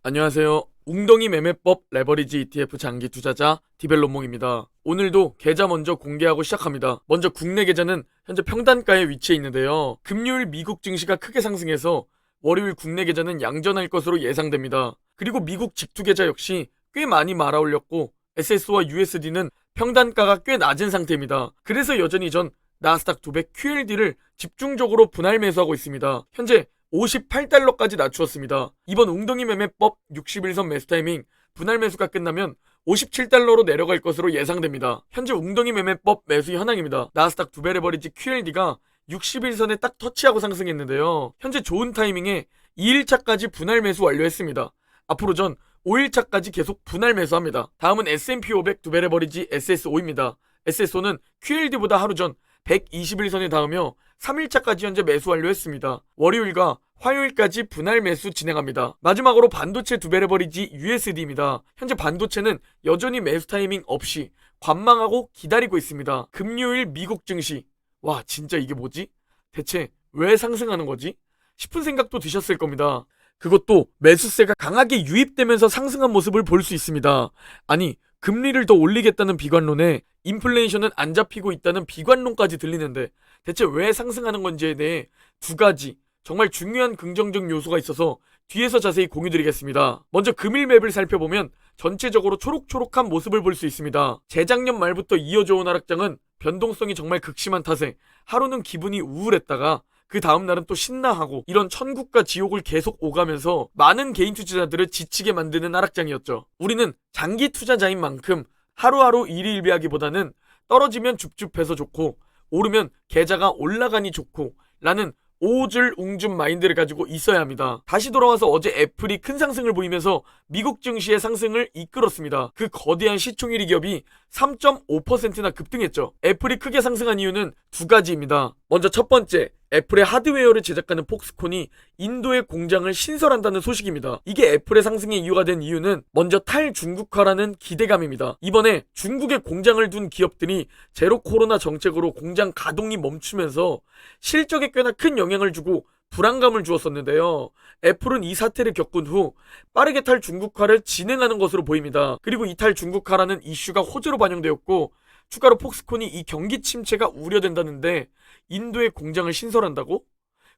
안녕하세요. 웅덩이 매매법 레버리지 ETF 장기 투자자 디벨롭몽입니다. 오늘도 계좌 먼저 공개하고 시작합니다. 먼저 국내 계좌는 현재 평단가에 위치해 있는데요. 금요일 미국 증시가 크게 상승해서 월요일 국내 계좌는 양전할 것으로 예상됩니다. 그리고 미국 직투 계좌 역시 꽤 많이 말아올렸고 SS와 USD는 평단가가 꽤 낮은 상태입니다. 그래서 여전히 전 나스닥 200 QLD를 집중적으로 분할 매수하고 있습니다. 현재 58달러까지 낮추었습니다. 이번 웅덩이 매매법 61선 매수 타이밍 분할 매수가 끝나면 57달러로 내려갈 것으로 예상됩니다. 현재 웅덩이 매매법 매수 현황입니다. 나스닥 2배 레버리지 QLD가 61선에 딱 터치하고 상승했는데요. 현재 좋은 타이밍에 2일차까지 분할 매수 완료했습니다. 앞으로 전 5일차까지 계속 분할 매수합니다. 다음은 S&P 500 2배 레버리지 SSO입니다. SSO는 QLD보다 하루 전 121선에 닿으며 3일차까지 현재 매수 완료했습니다. 월요일과 화요일까지 분할 매수 진행합니다. 마지막으로 반도체 2배 레버리지 USD입니다. 현재 반도체는 여전히 매수 타이밍 없이 관망하고 기다리고 있습니다. 금요일 미국 증시, 와 진짜 이게 뭐지? 대체 왜 상승하는 거지? 싶은 생각도 드셨을 겁니다. 그것도 매수세가 강하게 유입되면서 상승한 모습을 볼 수 있습니다. 아니 금리를 더 올리겠다는 비관론에 인플레이션은 안 잡히고 있다는 비관론까지 들리는데 대체 왜 상승하는 건지에 대해 두 가지 정말 중요한 긍정적 요소가 있어서 뒤에서 자세히 공유드리겠습니다. 먼저 금일 맵을 살펴보면 전체적으로 초록초록한 모습을 볼 수 있습니다. 재작년 말부터 이어져온 하락장은 변동성이 정말 극심한 탓에 하루는 기분이 우울했다가 그 다음날은 또 신나하고 이런 천국과 지옥을 계속 오가면서 많은 개인 투자자들을 지치게 만드는 하락장이었죠. 우리는 장기 투자자인 만큼 하루하루 일희일비하기보다는 떨어지면 줍줍해서 좋고 오르면 계좌가 올라가니 좋고 라는 오줄 웅준 마인드를 가지고 있어야 합니다. 다시 돌아와서 어제 애플이 큰 상승을 보이면서 미국 증시의 상승을 이끌었습니다. 그 거대한 시총일위 기업이 3.5%나 급등했죠. 애플이 크게 상승한 이유는 두 가지입니다. 먼저 첫 번째, 애플의 하드웨어를 제작하는 폭스콘이 인도의 공장을 신설한다는 소식입니다. 이게 애플의 상승의 이유가 된 이유는 먼저 탈중국화라는 기대감입니다. 이번에 중국에 공장을 둔 기업들이 제로 코로나 정책으로 공장 가동이 멈추면서 실적에 꽤나 큰 영향을 주고 불안감을 주었었는데요. 애플은 이 사태를 겪은 후 빠르게 탈중국화를 진행하는 것으로 보입니다. 그리고 이 탈중국화라는 이슈가 호재로 반영되었고 추가로 폭스콘이 이 경기 침체가 우려된다는데 인도에 공장을 신설한다고?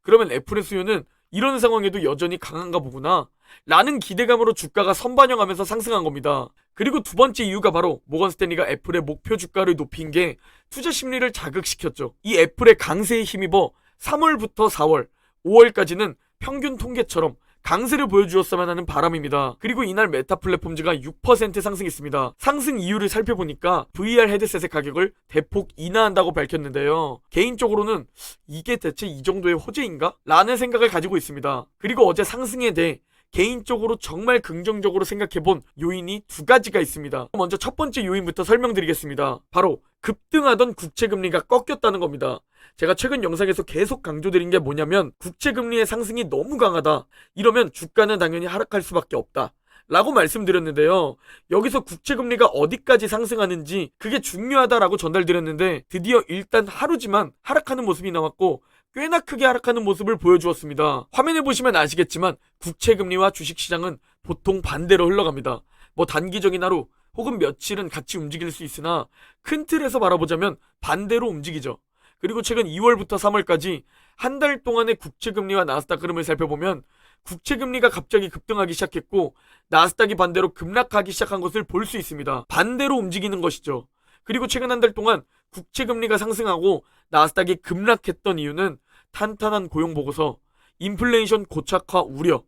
그러면 애플의 수요는 이런 상황에도 여전히 강한가 보구나 라는 기대감으로 주가가 선반영하면서 상승한 겁니다. 그리고 두 번째 이유가 바로 모건 스탠리가 애플의 목표 주가를 높인 게 투자 심리를 자극시켰죠. 이 애플의 강세에 힘입어 3월부터 4월, 5월까지는 평균 통계처럼 강세를 보여주었으면 하는 바람입니다. 그리고 이날 메타 플랫폼즈가 6% 상승했습니다. 상승 이유를 살펴보니까 VR 헤드셋의 가격을 대폭 인하한다고 밝혔는데요. 개인적으로는 이게 대체 이 정도의 호재인가? 라는 생각을 가지고 있습니다. 그리고 어제 상승에 대해 개인적으로 정말 긍정적으로 생각해본 요인이 두 가지가 있습니다. 먼저 첫 번째 요인부터 설명드리겠습니다. 바로 급등하던 국채금리가 꺾였다는 겁니다. 제가 최근 영상에서 계속 강조드린 게 뭐냐면 국채금리의 상승이 너무 강하다. 이러면 주가는 당연히 하락할 수밖에 없다. 라고 말씀드렸는데요. 여기서 국채금리가 어디까지 상승하는지 그게 중요하다라고 전달드렸는데 드디어 일단 하루지만 하락하는 모습이 나왔고 꽤나 크게 하락하는 모습을 보여주었습니다. 화면에 보시면 아시겠지만 국채금리와 주식시장은 보통 반대로 흘러갑니다. 뭐 단기적인 하루 혹은 며칠은 같이 움직일 수 있으나 큰 틀에서 바라보자면 반대로 움직이죠. 그리고 최근 2월부터 3월까지 한 달 동안의 국채금리와 나스닥 흐름을 살펴보면 국채금리가 갑자기 급등하기 시작했고 나스닥이 반대로 급락하기 시작한 것을 볼 수 있습니다. 반대로 움직이는 것이죠. 그리고 최근 한 달 동안 국채금리가 상승하고 나스닥이 급락했던 이유는 탄탄한 고용보고서, 인플레이션 고착화 우려,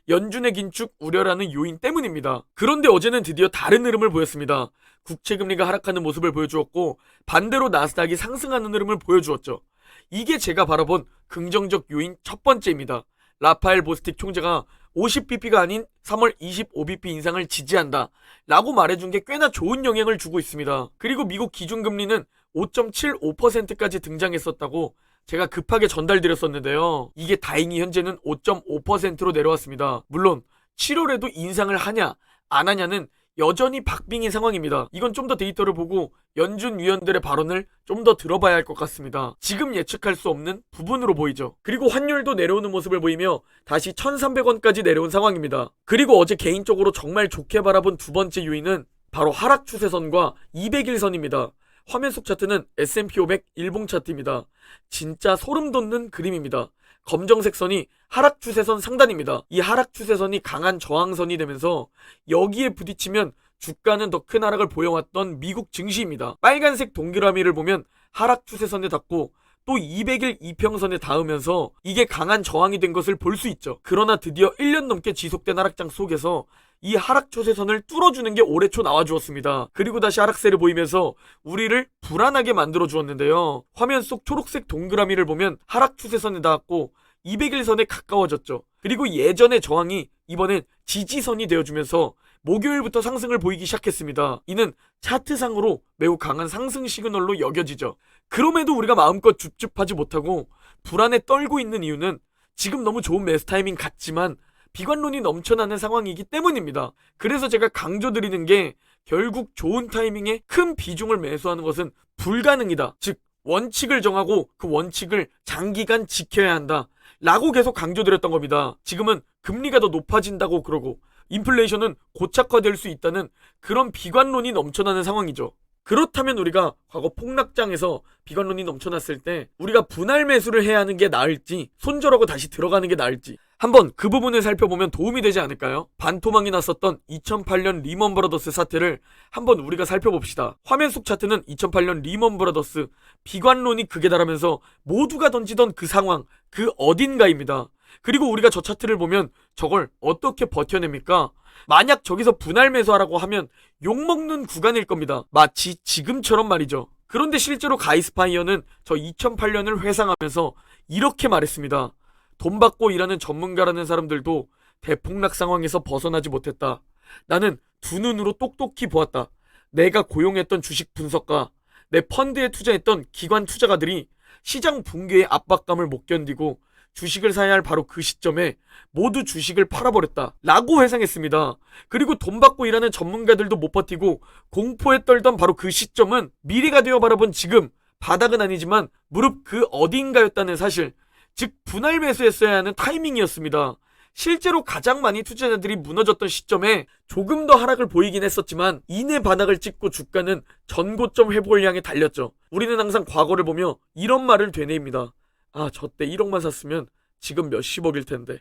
연준의 긴축 우려라는 요인 때문입니다. 그런데 어제는 드디어 다른 흐름을 보였습니다. 국채금리가 하락하는 모습을 보여주었고 반대로 나스닥이 상승하는 흐름을 보여주었죠. 이게 제가 바라본 긍정적 요인 첫 번째입니다. 라파엘 보스틱 총재가 50bp가 아닌 3월 25bp 인상을 지지한다 라고 말해준 게 꽤나 좋은 영향을 주고 있습니다. 그리고 미국 기준금리는 5.75%까지 등장했었다고 제가 급하게 전달드렸었는데요. 이게 다행히 현재는 5.5%로 내려왔습니다. 물론 7월에도 인상을 하냐 안 하냐는 여전히 박빙인 상황입니다. 이건 좀 더 데이터를 보고 연준 위원들의 발언을 좀 더 들어봐야 할 것 같습니다. 지금 예측할 수 없는 부분으로 보이죠. 그리고 환율도 내려오는 모습을 보이며 다시 1,300원까지 내려온 상황입니다. 그리고 어제 개인적으로 정말 좋게 바라본 두 번째 요인은 바로 하락 추세선과 200일선입니다. 화면 속 차트는 S&P 500 일봉 차트입니다. 진짜 소름 돋는 그림입니다. 검정색 선이 하락 추세선 상단입니다. 이 하락 추세선이 강한 저항선이 되면서 여기에 부딪히면 주가는 더 큰 하락을 보여왔던 미국 증시입니다. 빨간색 동그라미를 보면 하락 추세선에 닿고 또 200일 이평선에 닿으면서 이게 강한 저항이 된 것을 볼 수 있죠. 그러나 드디어 1년 넘게 지속된 하락장 속에서 이 하락 추세선을 뚫어주는 게 올해 초 나와주었습니다. 그리고 다시 하락세를 보이면서 우리를 불안하게 만들어 주었는데요. 화면 속 초록색 동그라미를 보면 하락 추세선에 닿았고 200일선에 가까워졌죠. 그리고 예전의 저항이 이번엔 지지선이 되어주면서 목요일부터 상승을 보이기 시작했습니다. 이는 차트상으로 매우 강한 상승 시그널로 여겨지죠. 그럼에도 우리가 마음껏 줍줍하지 못하고 불안에 떨고 있는 이유는 지금 너무 좋은 매수 타이밍 같지만 비관론이 넘쳐나는 상황이기 때문입니다. 그래서 제가 강조드리는 게 결국 좋은 타이밍에 큰 비중을 매수하는 것은 불가능이다. 즉 원칙을 정하고 그 원칙을 장기간 지켜야 한다 라고 계속 강조드렸던 겁니다. 지금은 금리가 더 높아진다고 그러고 인플레이션은 고착화될 수 있다는 그런 비관론이 넘쳐나는 상황이죠. 그렇다면 우리가 과거 폭락장에서 비관론이 넘쳐났을 때 우리가 분할 매수를 해야 하는 게 나을지 손절하고 다시 들어가는 게 나을지 한번 그 부분을 살펴보면 도움이 되지 않을까요? 반토막이 났었던 2008년 리먼 브라더스 사태를 한번 우리가 살펴봅시다. 화면 속 차트는 2008년 리먼 브라더스 비관론이 극에 달하면서 모두가 던지던 그 상황, 그 어딘가입니다. 그리고 우리가 저 차트를 보면 저걸 어떻게 버텨냅니까? 만약 저기서 분할 매수하라고 하면 욕먹는 구간일 겁니다. 마치 지금처럼 말이죠. 그런데 실제로 가이스파이어는 저 2008년을 회상하면서 이렇게 말했습니다. 돈 받고 일하는 전문가라는 사람들도 대폭락 상황에서 벗어나지 못했다. 나는 두 눈으로 똑똑히 보았다. 내가 고용했던 주식 분석가, 내 펀드에 투자했던 기관 투자가들이 시장 붕괴의 압박감을 못 견디고 주식을 사야 할 바로 그 시점에 모두 주식을 팔아버렸다 라고 회상했습니다. 그리고 돈 받고 일하는 전문가들도 못 버티고 공포에 떨던 바로 그 시점은 미래가 되어 바라본 지금 바닥은 아니지만 무릎 그 어딘가였다는 사실, 즉 분할 매수했어야 하는 타이밍이었습니다. 실제로 가장 많이 투자자들이 무너졌던 시점에 조금 더 하락을 보이긴 했었지만 이내 바닥을 찍고 주가는 전고점 회복을 향해 달렸죠. 우리는 항상 과거를 보며 이런 말을 되뇌입니다. 아, 저 때 1억만 샀으면 지금 몇십억일 텐데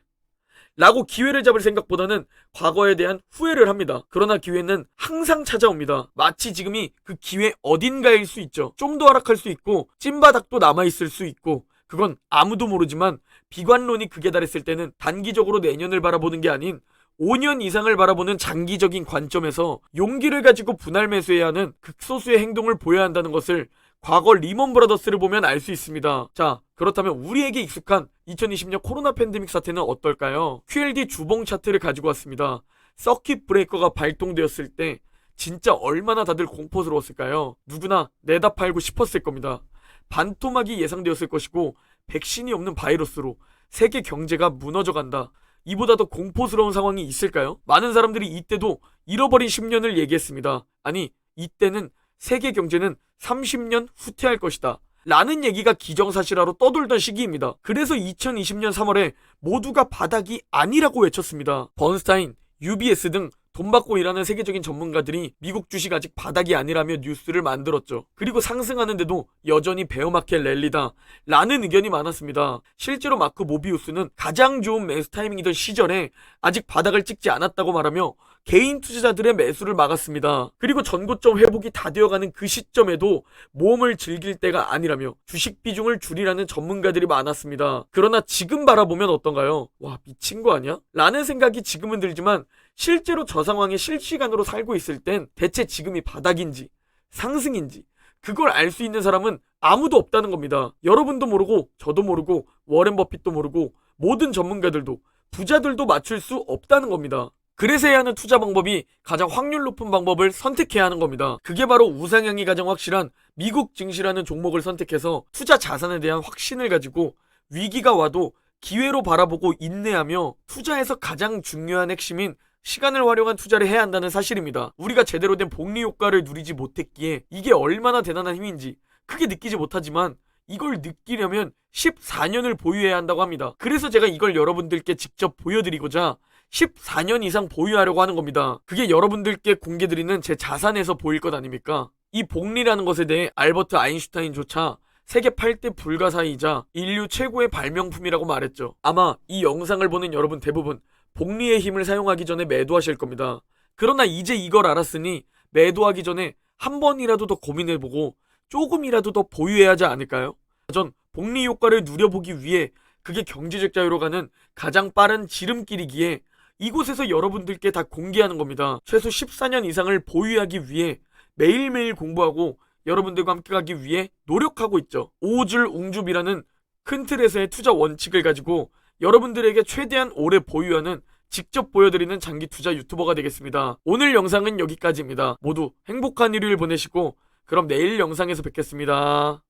라고 기회를 잡을 생각보다는 과거에 대한 후회를 합니다. 그러나 기회는 항상 찾아옵니다. 마치 지금이 그 기회 어딘가일 수 있죠. 좀 더 하락할 수 있고 찐바닥도 남아있을 수 있고 그건 아무도 모르지만 비관론이 극에 달했을 때는 단기적으로 내년을 바라보는 게 아닌 5년 이상을 바라보는 장기적인 관점에서 용기를 가지고 분할 매수해야 하는 극소수의 행동을 보여야 한다는 것을 과거 리먼 브라더스를 보면 알 수 있습니다. 자, 그렇다면 우리에게 익숙한 2020년 코로나 팬데믹 사태는 어떨까요? QLD 주봉 차트를 가지고 왔습니다. 서킷 브레이커가 발동되었을 때 진짜 얼마나 다들 공포스러웠을까요? 누구나 내다 팔고 싶었을 겁니다. 반토막이 예상되었을 것이고 백신이 없는 바이러스로 세계 경제가 무너져간다. 이보다 더 공포스러운 상황이 있을까요? 많은 사람들이 이때도 잃어버린 10년을 얘기했습니다. 아니, 이때는 세계 경제는 30년 후퇴할 것이다 라는 얘기가 기정사실화로 떠돌던 시기입니다. 그래서 2020년 3월에 모두가 바닥이 아니라고 외쳤습니다. 번스타인, UBS 등 돈 받고 일하는 세계적인 전문가들이 미국 주식 아직 바닥이 아니라며 뉴스를 만들었죠. 그리고 상승하는데도 여전히 베어마켓 랠리다 라는 의견이 많았습니다. 실제로 마크 모비우스는 가장 좋은 매수 타이밍이던 시절에 아직 바닥을 찍지 않았다고 말하며 개인 투자자들의 매수를 막았습니다. 그리고 전고점 회복이 다 되어가는 그 시점에도 모험을 즐길 때가 아니라며 주식 비중을 줄이라는 전문가들이 많았습니다. 그러나 지금 바라보면 어떤가요? 와, 미친 거 아니야? 라는 생각이 지금은 들지만 실제로 저 상황에 실시간으로 살고 있을 땐 대체 지금이 바닥인지 상승인지 그걸 알 수 있는 사람은 아무도 없다는 겁니다. 여러분도 모르고 저도 모르고 워렌 버핏도 모르고 모든 전문가들도 부자들도 맞출 수 없다는 겁니다. 그래서 해야 하는 투자 방법이 가장 확률 높은 방법을 선택해야 하는 겁니다. 그게 바로 우상향이 가장 확실한 미국 증시라는 종목을 선택해서 투자 자산에 대한 확신을 가지고 위기가 와도 기회로 바라보고 인내하며 투자에서 가장 중요한 핵심인 시간을 활용한 투자를 해야 한다는 사실입니다. 우리가 제대로 된 복리 효과를 누리지 못했기에 이게 얼마나 대단한 힘인지 크게 느끼지 못하지만 이걸 느끼려면 14년을 보유해야 한다고 합니다. 그래서 제가 이걸 여러분들께 직접 보여드리고자 14년 이상 보유하려고 하는 겁니다. 그게 여러분들께 공개드리는 제 자산에서 보일 것 아닙니까? 이 복리라는 것에 대해 알버트 아인슈타인조차 세계 8대 불가사의이자 인류 최고의 발명품이라고 말했죠. 아마 이 영상을 보는 여러분 대부분 복리의 힘을 사용하기 전에 매도하실 겁니다. 그러나 이제 이걸 알았으니 매도하기 전에 한 번이라도 더 고민해보고 조금이라도 더 보유해야 하지 않을까요? 전 복리 효과를 누려보기 위해 그게 경제적 자유로 가는 가장 빠른 지름길이기에 이곳에서 여러분들께 다 공개하는 겁니다. 최소 14년 이상을 보유하기 위해 매일매일 공부하고 여러분들과 함께 가기 위해 노력하고 있죠. 5줄 웅줍이라는 큰 틀에서의 투자 원칙을 가지고 여러분들에게 최대한 오래 보유하는 직접 보여드리는 장기 투자 유튜버가 되겠습니다. 오늘 영상은 여기까지입니다. 모두 행복한 일요일 보내시고 그럼 내일 영상에서 뵙겠습니다.